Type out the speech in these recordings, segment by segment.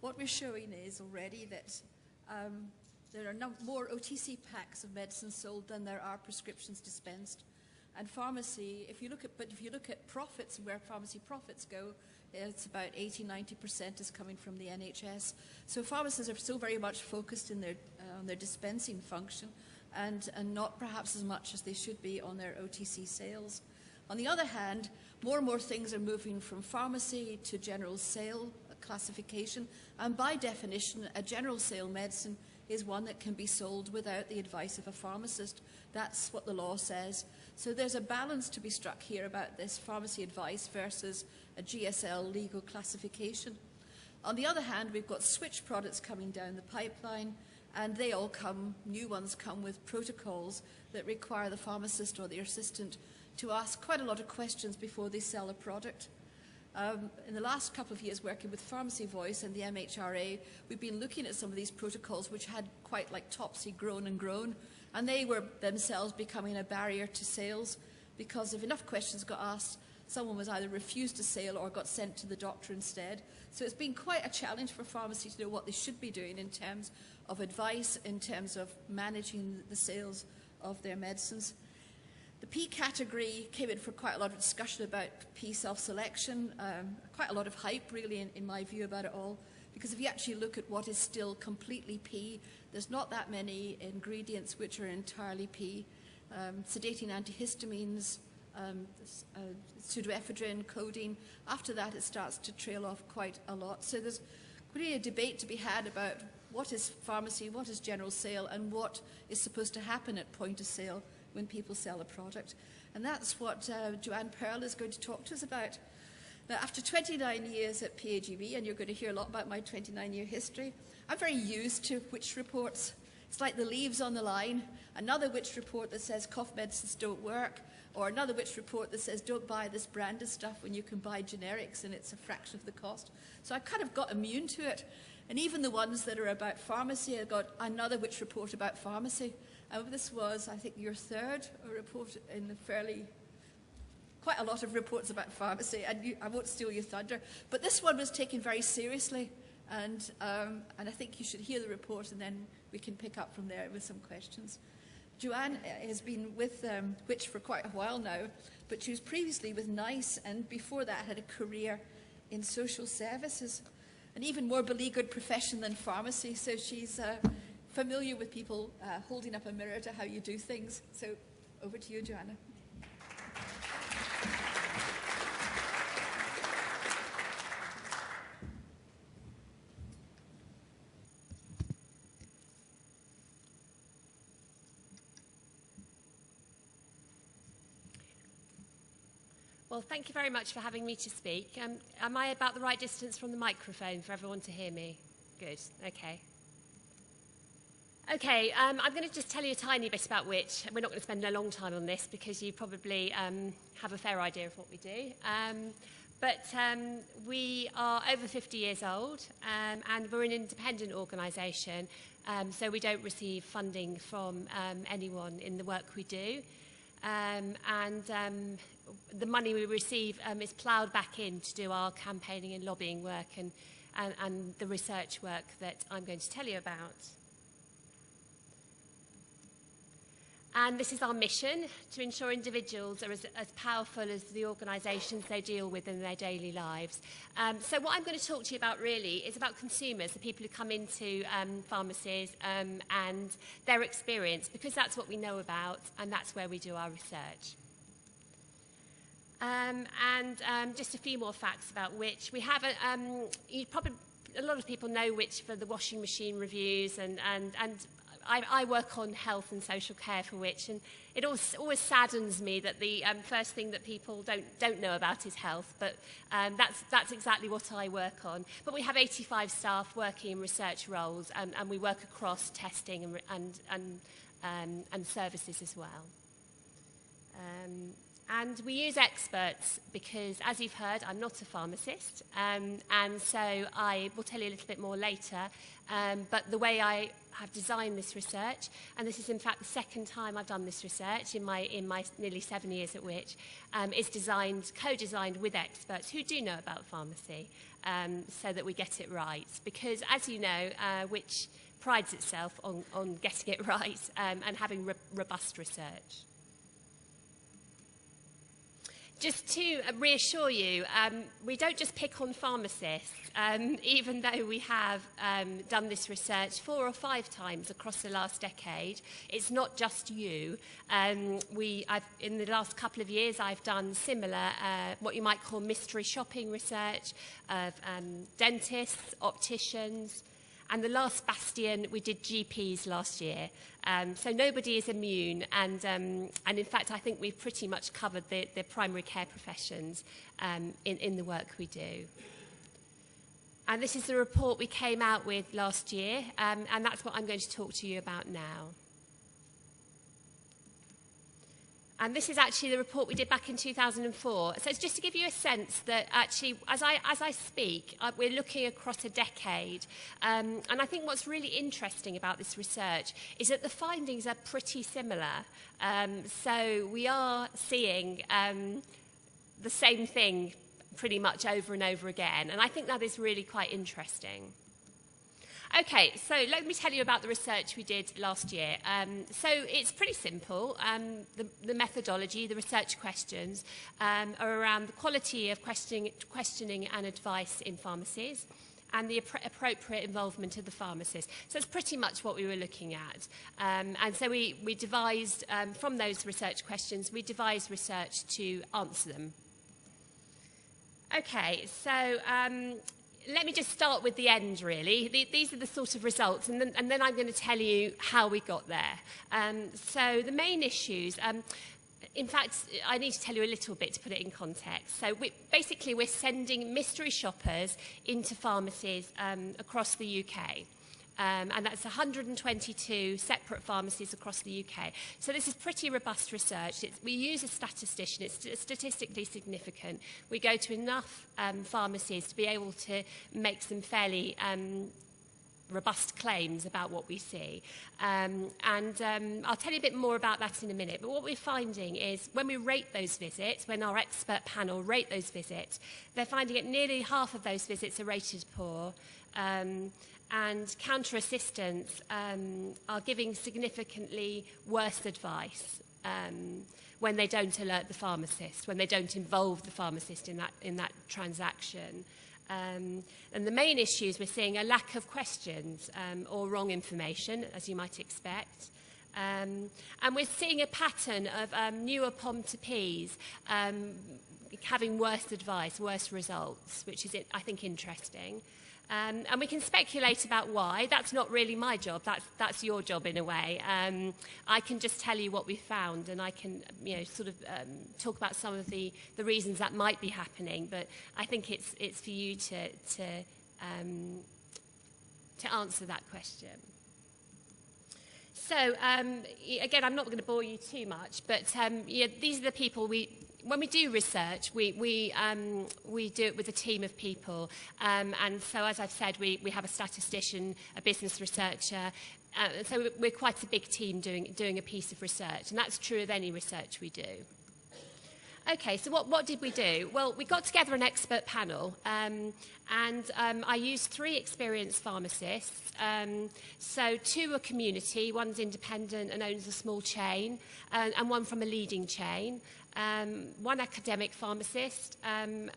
what we're showing is already that there are more OTC packs of medicine sold than there are prescriptions dispensed. And pharmacy, if you look at profits and where pharmacy profits go, it's about 80–90% is coming from the NHS. So pharmacists are still very much focused in on their dispensing function, and not perhaps as much as they should be on their OTC sales. On the other hand, more and more things are moving from pharmacy to general sale classification, and by definition, a general sale medicine is one that can be sold without the advice of a pharmacist. That's what the law says. So there's a balance to be struck here about this pharmacy advice versus a GSL legal classification. On the other hand, we've got switch products coming down the pipeline, and they all new ones come with protocols that require the pharmacist or their assistant to ask quite a lot of questions before they sell a product. In the last couple of years working with Pharmacy Voice and the MHRA, we've been looking at some of these protocols which had quite like Topsy grown, and they were themselves becoming a barrier to sales, because if enough questions got asked, someone was either refused a sale or got sent to the doctor instead. So it's been quite a challenge for pharmacy to know what they should be doing in terms of advice, in terms of managing the sales of their medicines. The P category came in for quite a lot of discussion about P self-selection, quite a lot of hype really in my view about it all, because if you actually look at what is still completely P, there's not that many ingredients which are entirely P. Sedating antihistamines, pseudoephedrine, codeine. After that, it starts to trail off quite a lot. So there's really a debate to be had about what is pharmacy, what is general sale, and what is supposed to happen at point of sale when people sell a product. And that's what Joanna Pearl is going to talk to us about. Now, after 29 years at PAGB, and you're going to hear a lot about my 29-year history, I'm very used to witch reports. It's like the leaves on the line, another witch report that says cough medicines don't work, or another witch report that says don't buy this branded stuff when you can buy generics and it's a fraction of the cost. So I kind of got immune to it. And even the ones that are about pharmacy, I got another witch report about pharmacy. And this was, I think, your third report in the quite a lot of reports about pharmacy, and I won't steal your thunder. But this one was taken very seriously, and I think you should hear the report, and then we can pick up from there with some questions. Joanne has been with Witch for quite a while now, but she was previously with NICE, and before that had a career in social services, an even more beleaguered profession than pharmacy, so she's familiar with people holding up a mirror to how you do things. So over to you, Joanna. Well, thank you very much for having me to speak. Am I about the right distance from the microphone for everyone to hear me? Good, okay. Okay, I'm going to just tell you a tiny bit about Witch. We're not going to spend a long time on this because you probably have a fair idea of what we do. But we are over 50 years old, and we're an independent organisation, so we don't receive funding from anyone in the work we do. The money we receive is ploughed back in to do our campaigning and lobbying work and the research work that I'm going to tell you about. And this is our mission, to ensure individuals are as powerful as the organisations they deal with in their daily lives. So what I'm going to talk to you about really is about consumers, the people who come into pharmacies and their experience, because that's what we know about and that's where we do our research. Just a few more facts about Witch. We have a lot of people know Witch for the washing machine reviews, and I work on health and social care for Witch, and it always saddens me that the first thing that people don't know about is health, but that's exactly what I work on. But we have 85 staff working in research roles, and we work across testing and services as well. And we use experts because, as you've heard, I'm not a pharmacist, and so I will tell you a little bit more later. But the way I have designed this research, and this is in fact the second time I've done this research in my nearly 7 years at Which, is co-designed with experts who do know about pharmacy, so that we get it right. Because, as you know, Which prides itself on getting it right and having robust research. Just to reassure you, we don't just pick on pharmacists, even though we have done this research 4 or 5 times across the last decade. It's not just you. In the last couple of years, I've done similar, what you might call mystery shopping research of dentists, opticians, and the last bastion, we did GPs last year. So nobody is immune. And in fact, I think we've pretty much covered the primary care professions in the work we do. And this is the report we came out with last year. And that's what I'm going to talk to you about now. And this is actually the report we did back in 2004. So it's just to give you a sense that actually, as I speak, we're looking across a decade. And I think what's really interesting about this research is that the findings are pretty similar. So we are seeing the same thing pretty much over and over again. And I think that is really quite interesting. Okay, so let me tell you about the research we did last year. So it's pretty simple. The methodology, the research questions, are around the quality of questioning and advice in pharmacies and the appropriate involvement of the pharmacist. So it's pretty much what we were looking at. And so we devised, from those research questions, we devised research to answer them. Okay, so let me just start with the end, really. These are the sort of results, and then I'm going to tell you how we got there. So the main issues, in fact, I need to tell you a little bit to put it in context. So basically, we're sending mystery shoppers into pharmacies across the UK. And that's 122 separate pharmacies across the UK. So this is pretty robust research. We use a statistician. It's statistically significant. We go to enough pharmacies to be able to make some fairly robust claims about what we see. And I'll tell you a bit more about that in a minute. But what we're finding is when we rate those visits, when our expert panel rate those visits, they're finding that nearly half of those visits are rated poor. And counter-assistants are giving significantly worse advice when they don't alert the pharmacist, when they don't involve the pharmacist in that transaction. And the main issues we're seeing are lack of questions or wrong information, as you might expect. And we're seeing a pattern of newer POM-to-Ps having worse advice, worse results, which is, I think, interesting. And we can speculate about why. That's not really my job. That's your job in a way. I can just tell you what we found, and I can, sort of talk about some of the reasons that might be happening. But I think it's for you to answer that question. So again, I'm not going to bore you too much, but these are the people when we do research, we do it with a team of people. And so, as I've said, we have a statistician, a business researcher. So we're quite a big team doing a piece of research. And that's true of any research we do. Okay, so what did we do? Well, we got together an expert panel, and I used 3 experienced pharmacists. So 2 are community, one's independent and owns a small chain, and one from a leading chain. 1 academic pharmacist, and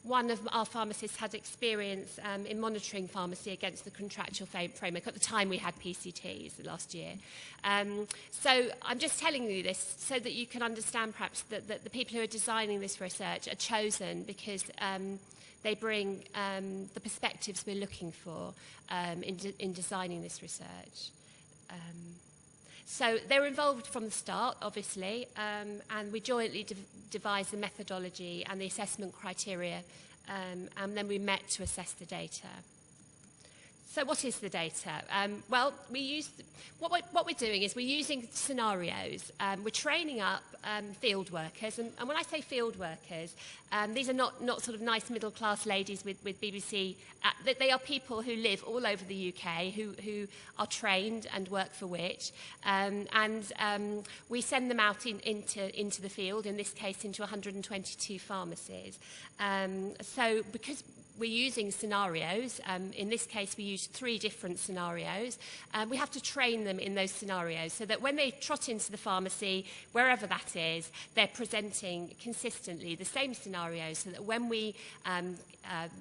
one of our pharmacists had experience in monitoring pharmacy against the contractual framework. At the time, we had PCTs last year. So I'm just telling you this so that you can understand perhaps that the people who are designing this research are chosen because they bring the perspectives we're looking for in designing this research. So they're involved from the start, obviously, and we jointly devised the methodology and the assessment criteria, and then we met to assess the data. So what is the data? Well, what we're doing is we're using scenarios. We're training up field workers, and when I say field workers, these are not sort of nice middle-class ladies with BBC. They are people who live all over the UK, who are trained and work for Which, and we send them out into the field, in this case into 122 pharmacies. So because we're using scenarios. In this case, we used 3 different scenarios. We have to train them in those scenarios so that when they trot into the pharmacy, wherever that is, they're presenting consistently the same scenarios so that when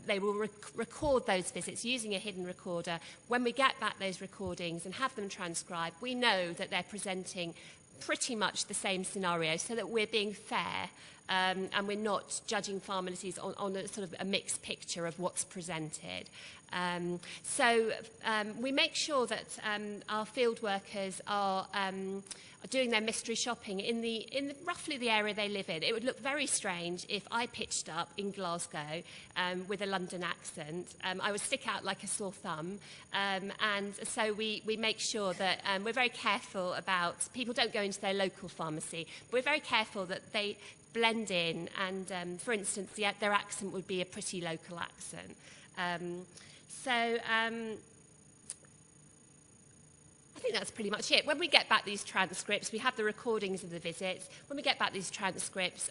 they will record those visits using a hidden recorder. When we get back those recordings and have them transcribed, we know that they're presenting pretty much the same scenario so that we're being fair and we're not judging pharmacies on a sort of a mixed picture of what's presented. So we make sure that our field workers are doing their mystery shopping in roughly the area they live in. It would look very strange if I pitched up in Glasgow with a London accent. I would stick out like a sore thumb, and so we make sure that we're very careful about people don't go into their local pharmacy. But we're very careful that they blend in, and for instance, their accent would be a pretty local accent. I think that's pretty much it. When we get back these transcripts, we have the recordings of the visits. When we get back these transcripts,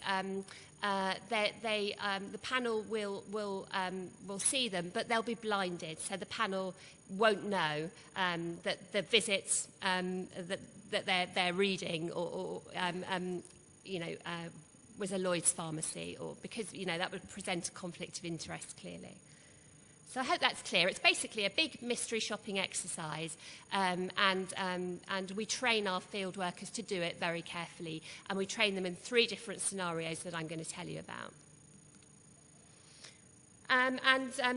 the panel will see them, but they'll be blinded, so the panel won't know that the visits that they're reading was a Lloyd's pharmacy, or because that would present a conflict of interest clearly. So I hope that's clear. It's basically a big mystery shopping exercise, and we train our field workers to do it very carefully, and we train them in 3 different scenarios that I'm going to tell you about.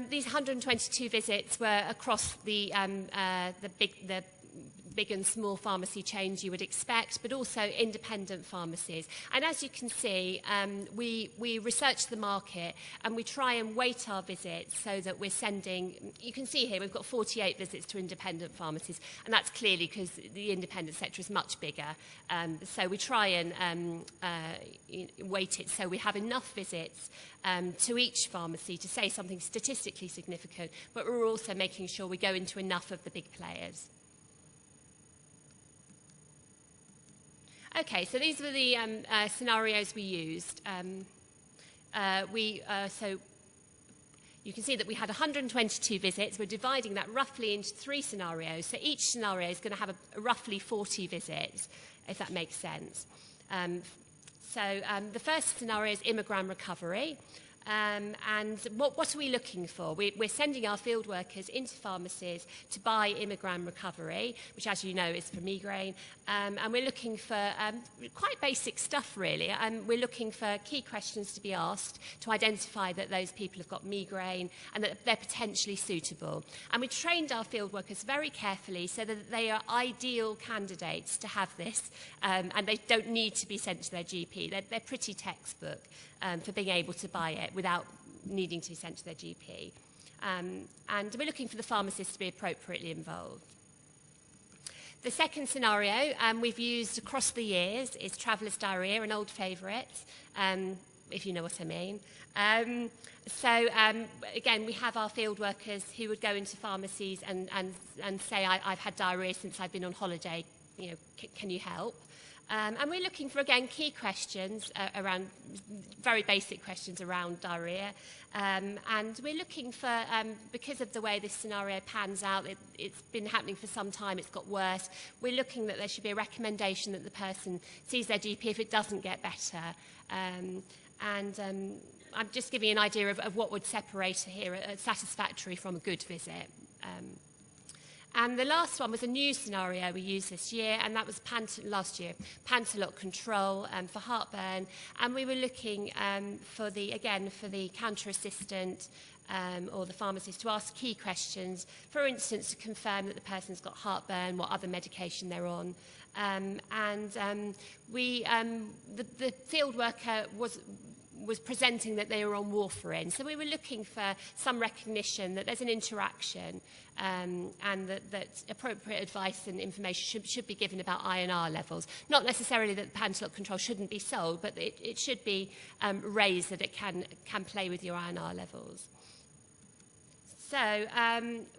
These 122 visits were across the big and small pharmacy chains you would expect, but also independent pharmacies. And as you can see, we research the market and we try and weight our visits so that we're sending, you can see here we've got 48 visits to independent pharmacies, and that's clearly because the independent sector is much bigger. So we try and weight it so we have enough visits to each pharmacy to say something statistically significant, but we're also making sure we go into enough of the big players. Okay, so these were the scenarios we used. So you can see that we had 122 visits. We're dividing that roughly into 3 scenarios. So each scenario is going to have roughly 40 visits, if that makes sense. The first scenario is immigrant recovery. And what are we looking for? We're sending our field workers into pharmacies to buy immigrant recovery, which, as you know, is for migraine. And we're looking for quite basic stuff, really. We're looking for key questions to be asked to identify that those people have got migraine and that they're potentially suitable. And we trained our field workers very carefully so that they are ideal candidates to have this, and they don't need to be sent to their GP. They're pretty textbook for being able to buy it without needing to be sent to their GP. And we're looking for the pharmacist to be appropriately involved. The second scenario we've used across the years is traveller's diarrhoea, an old favourite, if you know what I mean. Again, we have our field workers who would go into pharmacies and say, I've had diarrhoea since I've been on holiday, can you help? And we're looking for, again, key questions around, very basic questions around diarrhoea. And we're looking for, because of the way this scenario pans out, it's been happening for some time, it's got worse. We're looking that there should be a recommendation that the person sees their GP if it doesn't get better. I'm just giving you an idea of what would separate here a satisfactory from a good visit. And the last one was a new scenario we used this year, and that was last year, Pantaloc control for heartburn. And we were looking for the counter assistant or the pharmacist to ask key questions, for instance, to confirm that the person's got heartburn, what other medication they're on. The field worker was presenting that they were on warfarin. So we were looking for some recognition that there's an interaction and that appropriate advice and information should be given about INR levels. Not necessarily that Pantelot control shouldn't be sold, but it should be raised that it can play with your INR levels. So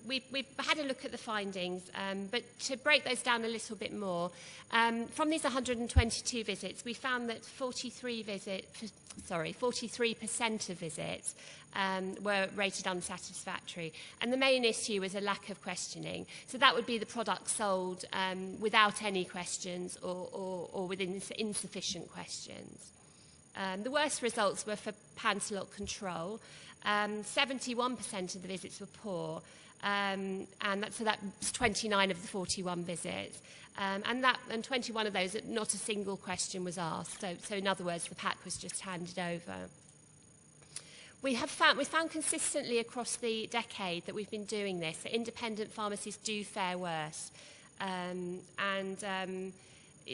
we've had a look at the findings, but to break those down a little bit more, from these 122 visits, we found that 43% of visits were rated unsatisfactory. And the main issue was a lack of questioning. So that would be the product sold without any questions or with insufficient questions. The worst results were for Pantelot control. 71% of the visits were poor, so that's 29 of the 41 visits, and 21 of those, not a single question was asked. So in other words, the pack was just handed over. We found consistently across the decade that we've been doing this that independent pharmacies do fare worse,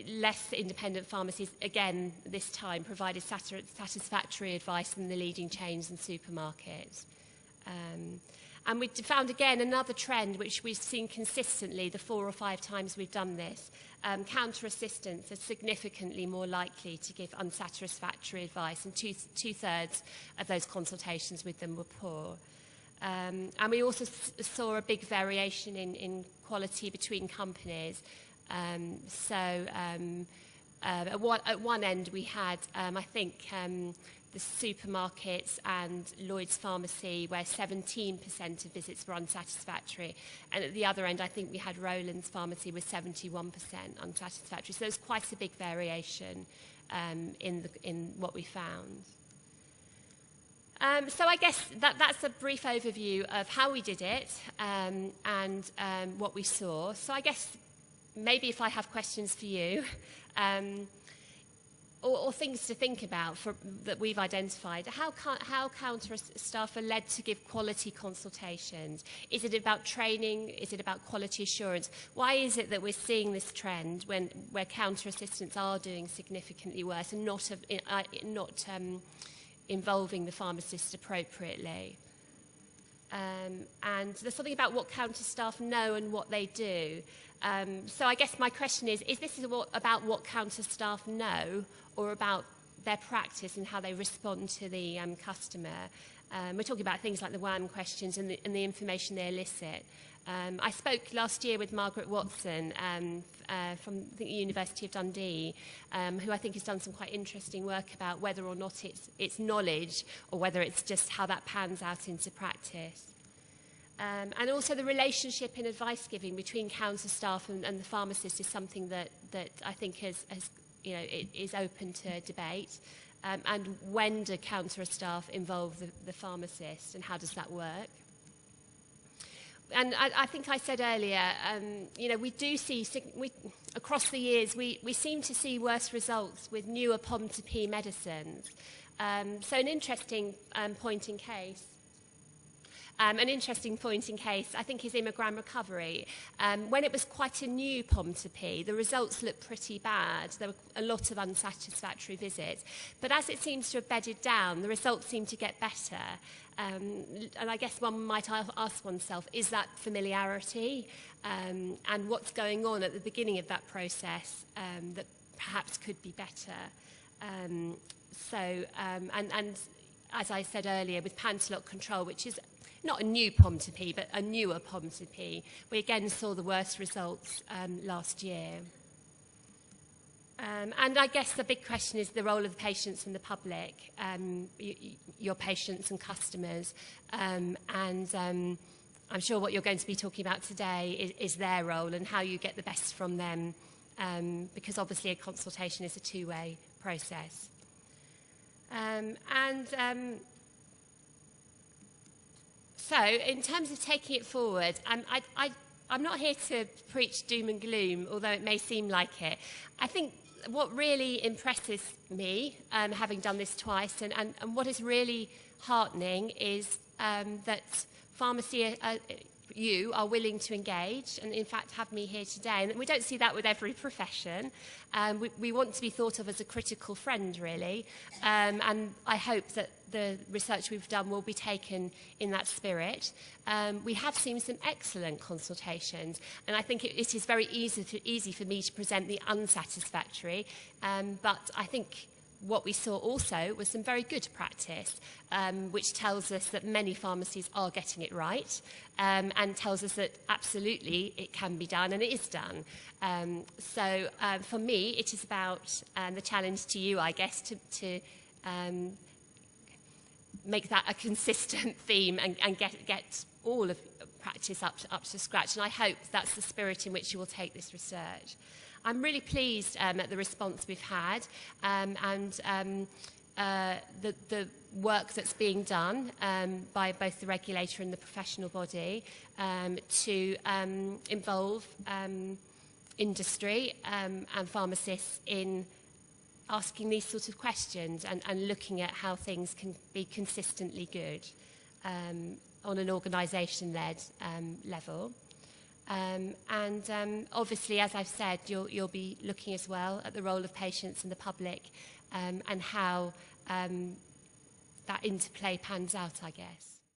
less independent pharmacies, again, this time, provided satisfactory advice than the leading chains and supermarkets. And we found, again, another trend which we've seen consistently the 4 or 5 times we've done this. Counter assistants are significantly more likely to give unsatisfactory advice, and two-thirds of those consultations with them were poor. And we also saw a big variation in quality between companies. At one end we had, I think, the supermarkets and Lloyd's Pharmacy, where 17% of visits were unsatisfactory. And at the other end, I think we had Rowland's Pharmacy with 71% unsatisfactory. So there's quite a big variation in what we found. So I guess that's a brief overview of how we did it and what we saw. So I guess maybe if I have questions for you, or things to think about that we've identified, how counter staff are led to give quality consultations? Is it about training? Is it about quality assurance? Why is it that we're seeing this trend where counter assistants are doing significantly worse and not involving the pharmacist appropriately? And there's something about what counter staff know and what they do. So I guess my question is this about what counter staff know or about their practice and how they respond to the customer? We're talking about things like the WAM questions and the information they elicit. I spoke last year with Margaret Watson from the University of Dundee, who I think has done some quite interesting work about whether or not it's knowledge or whether it's just how that pans out into practice. And also the relationship in advice giving between counter staff and the pharmacist is something that I think is open to debate. And when do counter staff involve the pharmacist, and how does that work? And I think I said earlier, we do see, across the years, we seem to see worse results with newer POM-to-P medicines. So an interesting point in case, I think, is Immogram Recovery. When it was quite a new POM-to-P, the results looked pretty bad. There were a lot of unsatisfactory visits. But as it seems to have bedded down, the results seem to get better. And I guess one might ask oneself, is that familiarity? And what's going on at the beginning of that process that perhaps could be better? And as I said earlier, with Pantelot control, which is not a new POM-to-P, but a newer POM-to-P, we again saw the worst results last year. And I guess the big question is the role of the patients and the public, your patients and customers. And I'm sure what you're going to be talking about today is their role and how you get the best from them, because obviously a consultation is a two-way process. So in terms of taking it forward, I'm not here to preach doom and gloom, although it may seem like it. I think what really impresses me, having done this twice, and what is really heartening is that pharmacy you are willing to engage and, in fact, have me here today. And we don't see that with every profession. We want to be thought of as a critical friend, really. And I hope that the research we've done will be taken in that spirit. We have seen some excellent consultations, and I think it is very easy for me to present the unsatisfactory, but I think what we saw also was some very good practice, which tells us that many pharmacies are getting it right, and tells us that absolutely it can be done, and it is done. So for me, it is about the challenge to you, I guess, to make that a consistent theme and get all of practice up to scratch. And I hope that's the spirit in which you will take this research. I'm really pleased at the response we've had and the work that's being done by both the regulator and the professional body to involve industry and pharmacists in asking these sorts of questions and looking at how things can be consistently good on an organisation-led level. Obviously, as I've said, you'll be looking as well at the role of patients and the public and how that interplay pans out, I guess.